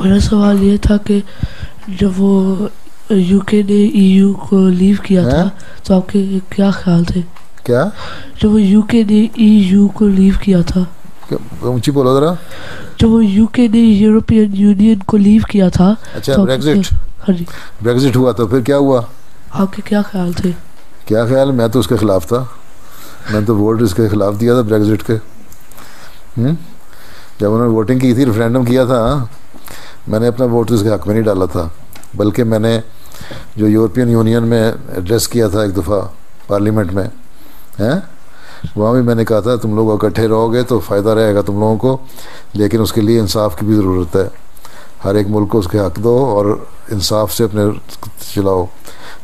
मेरा सवाल ये था कि जब वो यूके ने ईयू को लीव किया हैं? था तो आपके क्या ख्याल थे? क्या? जब वो यूके ने ईयू को लीव किया था, ऊंची बोलो जरा। जब वो यूके ने यूरोपियन यूनियन को लीव किया था अच्छा, तो ब्रेग्जिट। हाँ जी, ब्रेग्जिट हुआ तो फिर क्या हुआ? आपके क्या ख्याल थे? क्या ख्याल? मैं तो उसके खिलाफ था। मैंने तो वोट इसके खिलाफ दिया था, ब्रेग्जिट के। जब उन्होंने वोटिंग की थी, रेफरेंडम किया था, मैंने अपना वोट इसके हक में नहीं डाला था, बल्कि मैंने जो यूरोपियन यूनियन में एड्रेस किया था एक दफ़ा पार्लियामेंट में, हैं, वहाँ भी मैंने कहा था तुम लोग इकट्ठे रहोगे तो फ़ायदा रहेगा तुम लोगों को, लेकिन उसके लिए इंसाफ की भी ज़रूरत है। हर एक मुल्क को उसके हक दो और इंसाफ से अपने चलाओ।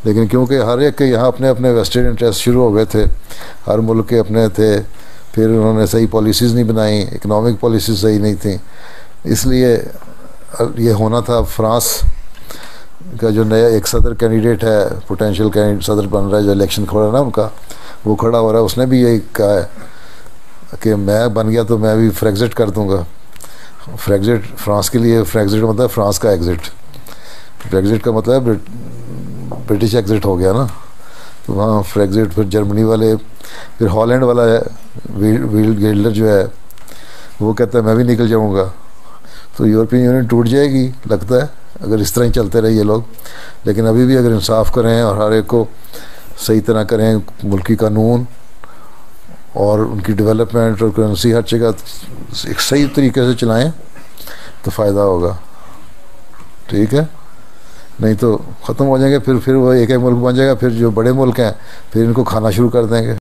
लेकिन क्योंकि हर एक के यहाँ अपने अपने वेस्टेड इंटरेस्ट शुरू हो गए थे, हर मुल्क के अपने थे, फिर उन्होंने सही पॉलिसीज़ नहीं बनाई, इकनॉमिक पॉलिसीज़ सही नहीं थी, इसलिए ये होना था। फ्रांस का जो नया एक सदर कैंडिडेट है, पोटेंशियल कैंडिडेट सदर बन रहा है, जो इलेक्शन खड़ा है ना उनका, वो खड़ा हो रहा है, उसने भी यही कहा है कि मैं बन गया तो मैं भी फ्रेग्जिट कर दूंगा। फ्रेग्जिट फ्रांस के लिए, फ्रेग्जिट मतलब फ्रांस का एग्ज़िट, ब्रेग्जिट का मतलब ब्रिटिश एग्ज़िट हो गया ना, तो वहाँ फ्रेग्जिट। फिर जर्मनी वाले, फिर हॉलैंड वाला है वील गेल्डर जो है, वो कहता है मैं भी निकल जाऊँगा। तो यूरोपियन यूनियन टूट जाएगी लगता है अगर इस तरह ही चलते रहे ये लोग। लेकिन अभी भी अगर इंसाफ करें और हर एक को सही तरह करें, मुल्की कानून और उनकी डेवलपमेंट और करेंसी हर जगह एक सही तरीके से चलाएं तो फ़ायदा होगा। ठीक है, नहीं तो ख़त्म हो जाएंगे, फिर वो एक एक मुल्क बन जाएगा, फिर जो बड़े मुल्क हैं फिर इनको खाना शुरू कर देंगे।